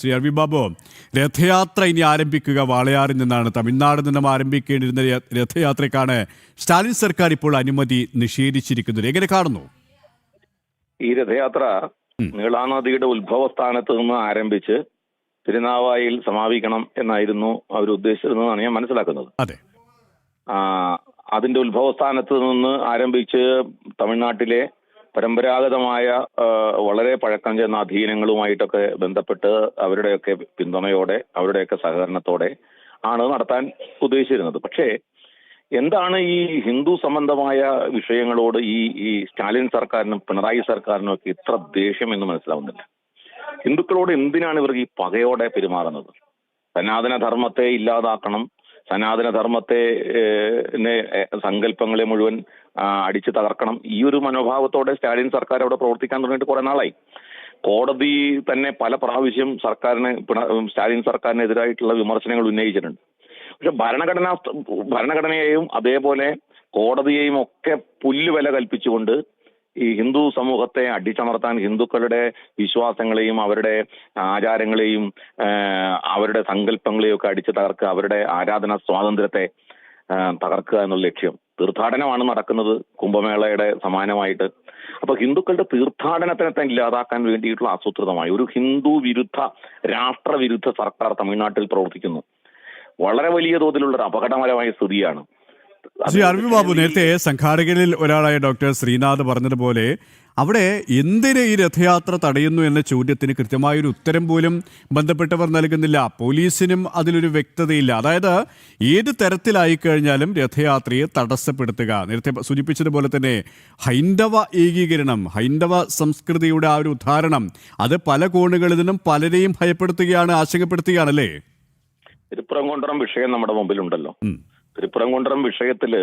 ശ്രീ അർവി ബാബു, രഥയാത്ര ഇനി ആരംഭിക്കുക വാളയാറിൽ നിന്നാണ്. തമിഴ്നാട് നിന്നും ആരംഭിക്കേണ്ടിരുന്ന രഥയാത്രയ്ക്കാണ് സ്റ്റാലിൻ സർക്കാർ ഇപ്പോൾ അനുമതി നിഷേധിച്ചിരിക്കുന്നത്. എങ്ങനെ കാണുന്നു ഈ രഥയാത്ര? നീളാനദിയുടെ ഉത്ഭവസ്ഥാനത്ത് നിന്ന് ആരംഭിച്ച് തിരുനാവായിൽ സമാപിക്കണം എന്നായിരുന്നു അവർ ഉദ്ദേശിച്ചിരുന്നതാണ് ഞാൻ മനസ്സിലാക്കുന്നത്. അതെ, അതിന്റെ ഉത്ഭവസ്ഥാനത്ത് നിന്ന് ആരംഭിച്ച് തമിഴ്നാട്ടിലെ പരമ്പരാഗതമായ വളരെ പഴക്കം ചെന്ന അധീനങ്ങളുമായിട്ടൊക്കെ ബന്ധപ്പെട്ട് അവരുടെയൊക്കെ പിന്തുണയോടെ അവരുടെയൊക്കെ സഹകരണത്തോടെ ആണ് നടത്താൻ ഉദ്ദേശിച്ചിരുന്നത്. പക്ഷേ എന്താണ് ഈ ഹിന്ദു സംബന്ധമായ വിഷയങ്ങളോട് ഈ സ്റ്റാലിൻ സർക്കാരിനും പിണറായി സർക്കാരിനും ഒക്കെ ഇത്ര ദേഷ്യം എന്ന് മനസ്സിലാവുന്നില്ല. ഹിന്ദുക്കളോട് എന്തിനാണ് ഇവർക്ക് ഈ പകയോടെ പെരുമാറുന്നത്? സനാതന ധർമ്മത്തെ ഇല്ലാതാക്കണം, സനാതന ധർമ്മത്തെ സങ്കല്പങ്ങളെ മുഴുവൻ അടിച്ചു തകർക്കണം, ഈ ഒരു മനോഭാവത്തോടെ സ്റ്റാലിൻ സർക്കാർ അവിടെ പ്രവർത്തിക്കാൻ തുടങ്ങിയിട്ട് കുറെ നാളായി. കോടതി തന്നെ പല പ്രാവശ്യം സ്റ്റാലിൻ സർക്കാരിനെതിരായിട്ടുള്ള വിമർശനങ്ങൾ ഉന്നയിച്ചിട്ടുണ്ട്. പക്ഷെ ഭരണഘടനയെയും അതേപോലെ കോടതിയെയും ഒക്കെ പുല്ലുവില കൽപ്പിച്ചുകൊണ്ട് ഈ ഹിന്ദു സമൂഹത്തെ അടിച്ചമർത്താൻ, ഹിന്ദുക്കളുടെ വിശ്വാസങ്ങളെയും അവരുടെ ആചാരങ്ങളെയും അവരുടെ സങ്കല്പങ്ങളെയും ഒക്കെ അടിച്ചു തകർക്കുക, അവരുടെ ആരാധനാ സ്വാതന്ത്ര്യത്തെ തകർക്കുക എന്നുള്ള ലക്ഷ്യം. തീർത്ഥാടനമാണ് നടക്കുന്നത് കുംഭമേളയുടെ സമാനമായിട്ട്. അപ്പൊ ഹിന്ദുക്കളുടെ തീർത്ഥാടനത്തിനെ തന്നെ ഇല്ലാതാക്കാൻ വേണ്ടിയിട്ടുള്ള ആസൂത്രിതമായ ഒരു ഹിന്ദു വിരുദ്ധ രാഷ്ട്രവിരുദ്ധ സർക്കാർ തമിഴ്നാട്ടിൽ പ്രവർത്തിക്കുന്നു. വളരെ വലിയ തോതിലുള്ള ഒരു അപകടകരമായ സ്ഥിതിയാണ്. ശ്രീ അർവി ബാബു, നേരത്തെ സംഘാടകരിൽ ഒരാളായ ഡോക്ടർ ശ്രീനാഥ് പറഞ്ഞതുപോലെ അവിടെ എന്തിന് ഈ രഥയാത്ര തടയുന്നു എന്ന ചോദ്യത്തിന് കൃത്യമായൊരു ഉത്തരം പോലും ബന്ധപ്പെട്ടവർ നൽകുന്നില്ല. പോലീസിനും അതിലൊരു വ്യക്തതയില്ല. അതായത് ഏത് തരത്തിലായിക്കഴിഞ്ഞാലും രഥയാത്രയെ തടസ്സപ്പെടുത്തുക. നേരത്തെ സൂചിപ്പിച്ചതുപോലെ തന്നെ ഹൈന്ദവ ഏകീകരണം, ഹൈന്ദവ സംസ്കൃതിയുടെ ആ ഒരു ഉദാഹരണം, അത് പല കോണുകളിൽ നിന്നും പലരെയും ഭയപ്പെടുത്തുകയാണ്, ആശങ്കപ്പെടുത്തുകയാണല്ലേ? തിരുപ്പുറംകുണ്ടറം വിഷയം നമ്മുടെ മുമ്പിലുണ്ടല്ലോ. തിരുപ്പുറംകുണ്ടറം വിഷയത്തില്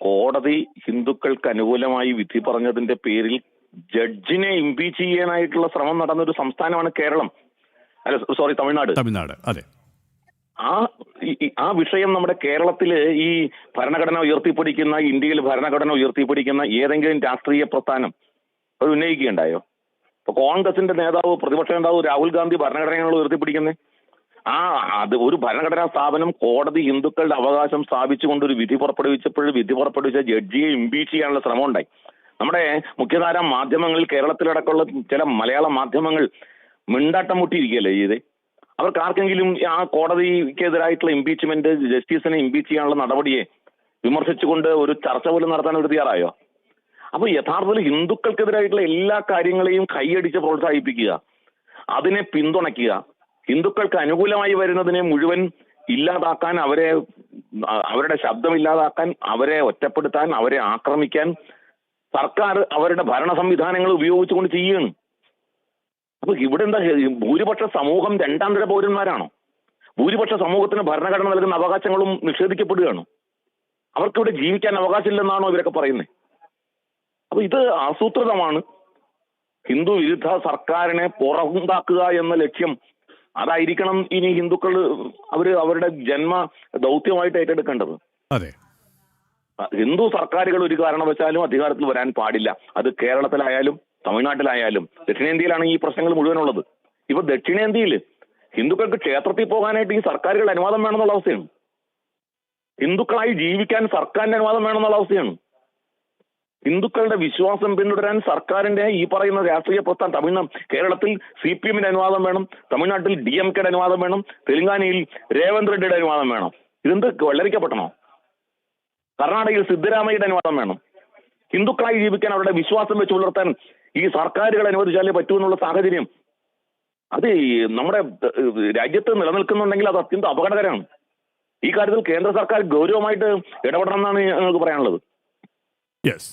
കോടതി ഹിന്ദുക്കൾക്ക് അനുകൂലമായി വിധി പറഞ്ഞതിന്റെ പേരിൽ ജഡ്ജിനെ ഇംപീച്ച് ചെയ്യാനായിട്ടുള്ള ശ്രമം നടന്നൊരു സംസ്ഥാനമാണ് കേരളം. തമിഴ്നാട്. അതെ. ആ വിഷയം നമ്മുടെ കേരളത്തില് ഈ ഭരണഘടന ഉയർത്തിപ്പിടിക്കുന്ന, ഇന്ത്യയിൽ ഭരണഘടന ഉയർത്തിപ്പിടിക്കുന്ന ഏതെങ്കിലും രാഷ്ട്രീയ പ്രസ്ഥാനം അത് ഉന്നയിക്കുകയുണ്ടായോ? ഇപ്പൊ കോൺഗ്രസിന്റെ നേതാവ്, പ്രതിപക്ഷ നേതാവ് രാഹുൽ ഗാന്ധി ഭരണഘടനകൾ ഉയർത്തിപ്പിടിക്കുന്നത് അത് ഒരു ഭരണഘടനാ സ്ഥാപനം കോടതി ഹിന്ദുക്കളുടെ അവകാശം സ്ഥാപിച്ചുകൊണ്ട് ഒരു വിധി പുറപ്പെടുവിച്ച ജഡ്ജിയെ ഇംപീച്ച് ചെയ്യാനുള്ള ശ്രമം ഉണ്ടായി. നമ്മുടെ മുഖ്യധാരാ മാധ്യമങ്ങളിൽ, കേരളത്തിലടക്കമുള്ള ചില മലയാള മാധ്യമങ്ങൾ മിണ്ടാട്ടം മുട്ടിയിരിക്കുകയല്ലേ ചെയ്ത്. അവർക്ക് ആർക്കെങ്കിലും ആ കോടതിക്കെതിരായിട്ടുള്ള ഇംപീച്ച്മെന്റ്, ജസ്റ്റിസിനെ ഇംപീച്ച് ചെയ്യാനുള്ള നടപടിയെ വിമർശിച്ചുകൊണ്ട് ഒരു ചർച്ച പോലും നടത്താൻ ഒരു തയ്യാറായോ? അപ്പൊ യഥാർത്ഥത്തിൽ ഹിന്ദുക്കൾക്കെതിരായിട്ടുള്ള എല്ലാ കാര്യങ്ങളെയും കൈയടിച്ച് പ്രോത്സാഹിപ്പിക്കുക, അതിനെ പിന്തുണയ്ക്കുക, ഹിന്ദുക്കൾക്ക് അനുകൂലമായി വരുന്നതിനെ മുഴുവൻ ഇല്ലാതാക്കാൻ, അവരുടെ ശബ്ദം ഇല്ലാതാക്കാൻ, അവരെ ഒറ്റപ്പെടുത്താൻ, അവരെ ആക്രമിക്കാൻ സർക്കാർ അവരുടെ ഭരണ സംവിധാനങ്ങൾ ഉപയോഗിച്ചുകൊണ്ട് ചെയ്യുകയാണ്. അപ്പൊ ഇവിടെ എന്താ, ഭൂരിപക്ഷ സമൂഹം രണ്ടാം തര പൗരന്മാരാണോ? ഭൂരിപക്ഷ സമൂഹത്തിന് ഭരണഘടന നൽകുന്ന അവകാശങ്ങളും നിഷേധിക്കപ്പെടുകയാണോ? അവർക്കിവിടെ ജീവിക്കാൻ അവകാശമില്ലെന്നാണോ ഇവരൊക്കെ പറയുന്നത്? അപ്പൊ ഇത് ആസൂത്രിതമാണ്. ഹിന്ദു വിരുദ്ധ സർക്കാരിനെ പുറത്താക്കുക എന്ന ലക്ഷ്യം, അതായിരിക്കണം ഇനി ഹിന്ദുക്കൾ അവരുടെ ജന്മ ദൗത്യമായിട്ട് ഏറ്റെടുക്കേണ്ടത്. അതെ, ഹിന്ദു സർക്കാരുകൾ ഒരു കാരണവശാലും അധികാരത്തിൽ വരാൻ പാടില്ല. അത് കേരളത്തിലായാലും തമിഴ്നാട്ടിലായാലും. ദക്ഷിണേന്ത്യയിലാണ് ഈ പ്രശ്നങ്ങൾ മുഴുവനുള്ളത്. ഇപ്പൊ ദക്ഷിണേന്ത്യയിൽ ഹിന്ദുക്കൾക്ക് ക്ഷേത്രത്തിൽ പോകാനായിട്ട് ഈ സർക്കാരുകളുടെ അനുവാദം വേണമെന്നുള്ള അവസ്ഥയാണ്. ഹിന്ദുക്കളായി ജീവിക്കാൻ സർക്കാരിന്റെ അനുവാദം വേണമെന്നുള്ള അവസ്ഥയാണ്. ഹിന്ദുക്കളുടെ വിശ്വാസം പിന്തുടരാൻ സർക്കാരിന്റെ ഈ പറയുന്ന രാഷ്ട്രീയ പ്രസ്ഥാനം, കേരളത്തിൽ CPM അനുവാദം വേണം, തമിഴ്നാട്ടിൽ DMKയുടെ അനുവാദം വേണം, തെലങ്കാനയിൽ രേവന്ത് റെഡ്ഡിയുടെ അനുവാദം വേണം. ഇതെന്ത് വെള്ളരിക്കപ്പെട്ടണോ? കർണാടകയിൽ സിദ്ധരാമയ്യയുടെ അനുവാദം വേണം. ഹിന്ദുക്കളായി ജീവിക്കാൻ അവരുടെ വിശ്വാസം വെച്ച് പുലർത്താൻ ഈ സർക്കാരുകൾ അനുവദിച്ചാലേ പറ്റൂ എന്നുള്ള സാഹചര്യം അത് നമ്മുടെ രാജ്യത്ത് നിലനിൽക്കുന്നുണ്ടെങ്കിൽ അത് അത്യന്തം അപകടകരമാണ്. ഈ കാര്യത്തിൽ കേന്ദ്ര സർക്കാർ ഗൗരവമായിട്ട് ഇടപെടണം എന്നാണ് ഞങ്ങൾക്ക് പറയാനുള്ളത്. യെസ്.